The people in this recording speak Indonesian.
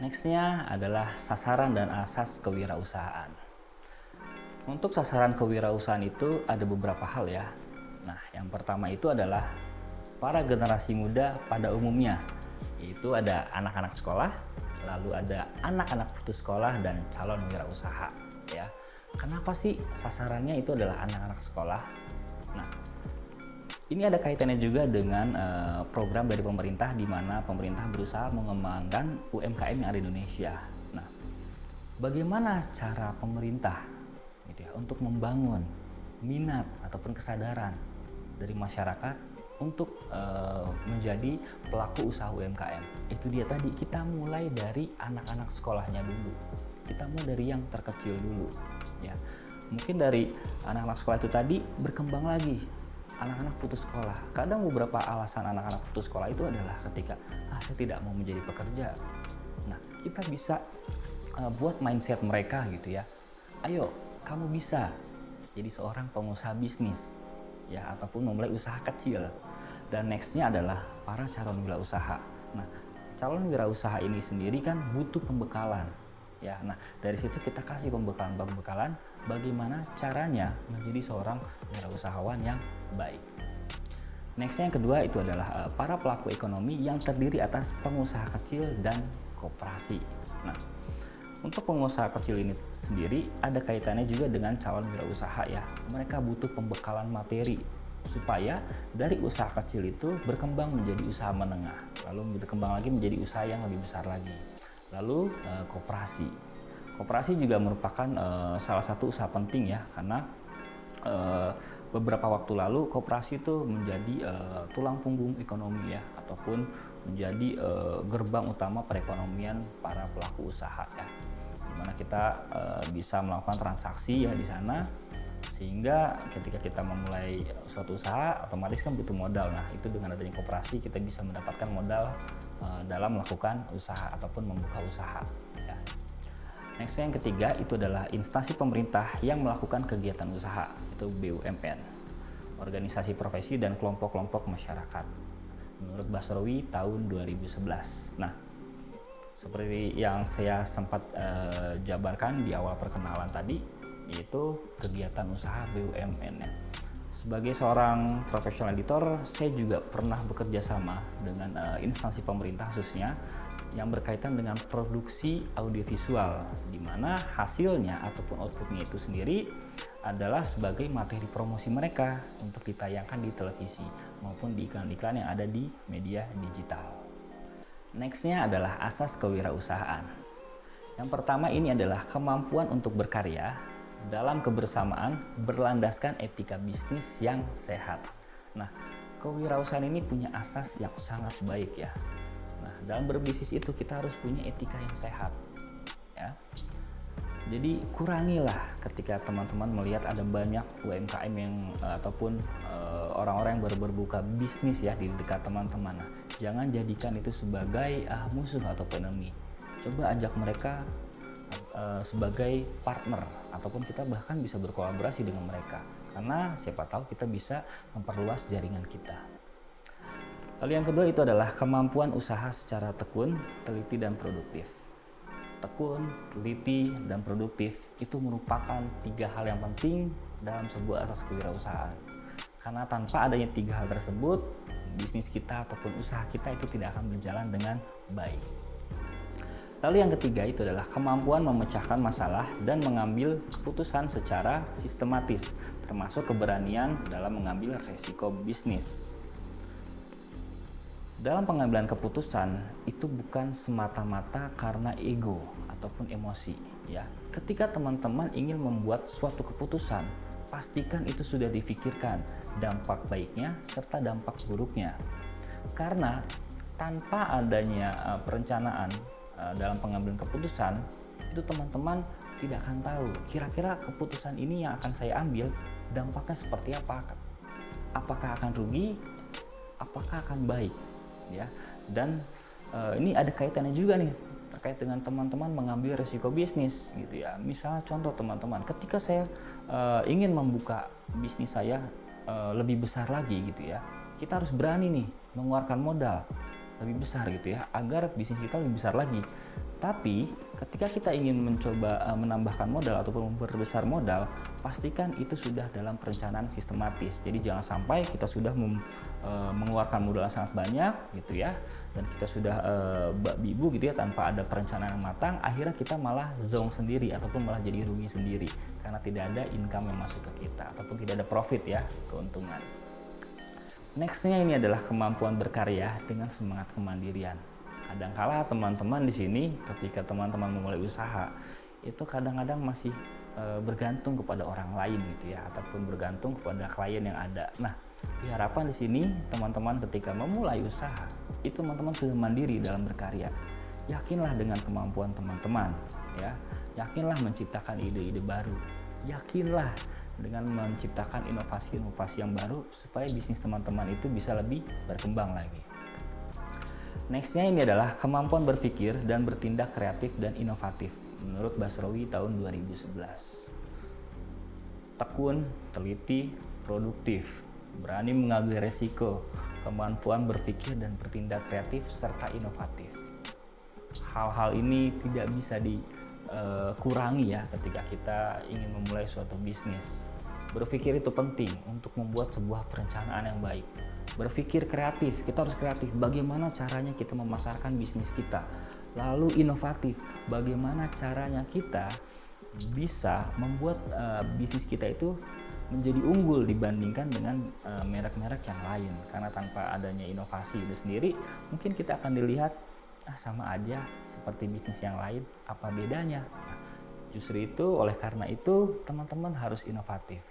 Nextnya adalah sasaran dan asas kewirausahaan. Untuk sasaran kewirausahaan itu ada beberapa hal ya. Nah, yang pertama itu adalah para generasi muda pada umumnya. Yaitu ada anak-anak sekolah, lalu ada anak-anak putus sekolah dan calon wirausaha ya. Kenapa sih sasarannya itu adalah anak-anak sekolah? Nah, ini ada kaitannya juga dengan program dari pemerintah di mana pemerintah berusaha mengembangkan UMKM yang ada di Indonesia. Nah, bagaimana cara pemerintah gitu ya untuk membangun minat ataupun kesadaran dari masyarakat untuk menjadi pelaku usaha UMKM? Itu dia tadi, kita mulai dari anak-anak sekolahnya dulu. Kita mulai dari yang terkecil dulu ya. Mungkin dari anak-anak sekolah itu tadi berkembang lagi anak-anak putus sekolah. Kadang beberapa alasan anak-anak putus sekolah itu adalah ketika saya tidak mau menjadi pekerja. Nah, kita bisa buat mindset mereka gitu ya. Ayo, kamu bisa jadi seorang pengusaha bisnis ya, ataupun memulai usaha kecil. Dan nextnya adalah para calon wirausaha. Nah, calon wirausaha ini sendiri kan butuh pembekalan ya. Nah, dari situ kita kasih pembekalan bagaimana caranya menjadi seorang wirausahawan yang baik. Nextnya yang kedua itu adalah para pelaku ekonomi yang terdiri atas pengusaha kecil dan koperasi. Nah, untuk pengusaha kecil ini sendiri ada kaitannya juga dengan calon wirausaha ya. Mereka butuh pembekalan materi supaya dari usaha kecil itu berkembang menjadi usaha menengah, lalu berkembang lagi menjadi usaha yang lebih besar lagi. Lalu koperasi. Koperasi juga merupakan salah satu usaha penting ya, karena beberapa waktu lalu koperasi itu menjadi tulang punggung ekonomi ya, ataupun menjadi gerbang utama perekonomian para pelaku usaha ya, dimana kita bisa melakukan transaksi ya di sana, sehingga ketika kita memulai suatu usaha otomatis kan butuh modal. Nah, itu dengan adanya koperasi kita bisa mendapatkan modal dalam melakukan usaha ataupun membuka usaha ya. Next yang ketiga itu adalah instansi pemerintah yang melakukan kegiatan usaha, itu BUMN, organisasi profesi dan kelompok-kelompok masyarakat. Menurut Basrowi tahun 2011. Nah, seperti yang saya sempat jabarkan di awal perkenalan tadi, yaitu kegiatan usaha BUMN. Sebagai seorang profesional editor, saya juga pernah bekerja sama dengan instansi pemerintah khususnya yang berkaitan dengan produksi audiovisual, di mana hasilnya ataupun outputnya itu sendiri adalah sebagai materi promosi mereka untuk ditayangkan di televisi maupun di iklan-iklan yang ada di media digital. Nextnya adalah asas kewirausahaan. Yang pertama ini adalah kemampuan untuk berkarya dalam kebersamaan berlandaskan etika bisnis yang sehat. Nah, kewirausahaan ini punya asas yang sangat baik ya. Nah, dalam berbisnis itu kita harus punya etika yang sehat ya. Jadi kurangilah ketika teman-teman melihat ada banyak UMKM yang ataupun orang-orang yang baru berbuka bisnis ya di dekat teman-teman. Nah, jangan jadikan itu sebagai musuh atau enemy. Coba ajak mereka sebagai partner, ataupun kita bahkan bisa berkolaborasi dengan mereka, karena siapa tahu kita bisa memperluas jaringan kita. Lalu yang kedua itu adalah kemampuan usaha secara tekun, teliti, dan produktif. Tekun, teliti, dan produktif itu merupakan 3 hal yang penting dalam sebuah asas kewirausahaan. Karena tanpa adanya 3 hal tersebut, bisnis kita ataupun usaha kita itu tidak akan berjalan dengan baik. Lalu yang ketiga itu adalah kemampuan memecahkan masalah dan mengambil keputusan secara sistematis, termasuk keberanian dalam mengambil resiko bisnis. Dalam pengambilan keputusan itu bukan semata-mata karena ego ataupun emosi ya. Ketika teman-teman ingin membuat suatu keputusan, pastikan itu sudah difikirkan dampak baiknya serta dampak buruknya. Karena tanpa adanya perencanaan dalam pengambilan keputusan, itu teman-teman tidak akan tahu kira-kira keputusan ini yang akan saya ambil dampaknya seperti apa. Apakah akan rugi, apakah akan baik ya. Dan ini ada kaitannya juga nih terkait dengan teman-teman mengambil risiko bisnis gitu ya. Misalnya contoh teman-teman, ketika saya ingin membuka bisnis saya lebih besar lagi gitu ya, kita harus berani nih mengeluarkan modal lebih besar gitu ya, agar bisnis kita lebih besar lagi. Tetapi ketika kita ingin mencoba menambahkan modal ataupun memperbesar modal, pastikan itu sudah dalam perencanaan sistematis. Jadi jangan sampai kita sudah mengeluarkan modal yang sangat banyak gitu ya, dan kita sudah babi ibu gitu ya tanpa ada perencanaan yang matang, akhirnya kita malah zonk sendiri ataupun malah jadi rugi sendiri karena tidak ada income yang masuk ke kita ataupun tidak ada profit ya, keuntungan. Nextnya ini adalah kemampuan berkarya dengan semangat kemandirian. Kadangkala teman-teman di sini ketika teman-teman memulai usaha itu kadang-kadang masih bergantung kepada orang lain gitu ya, ataupun bergantung kepada klien yang ada. Nah, diharapkan di sini teman-teman ketika memulai usaha itu teman-teman sudah mandiri dalam berkarya. Yakinlah dengan kemampuan teman-teman ya, yakinlah menciptakan ide-ide baru, yakinlah dengan menciptakan inovasi-inovasi yang baru supaya bisnis teman-teman itu bisa lebih berkembang lagi. Nextnya ini adalah kemampuan berpikir dan bertindak kreatif dan inovatif menurut Basrowi tahun 2011. Tekun, teliti, produktif, berani mengambil resiko, kemampuan berpikir dan bertindak kreatif serta inovatif. Hal-hal ini tidak bisa kurangi ya ketika kita ingin memulai suatu bisnis. Berpikir itu penting untuk membuat sebuah perencanaan yang baik. Berpikir kreatif, kita harus kreatif. Bagaimana caranya kita memasarkan bisnis kita? Lalu inovatif, bagaimana caranya kita bisa membuat bisnis kita itu menjadi unggul dibandingkan dengan merek-merek yang lain. Karena tanpa adanya inovasi itu sendiri, mungkin kita akan dilihat sama aja seperti bisnis yang lain, apa bedanya? Nah, justru itu, oleh karena itu teman-teman harus inovatif.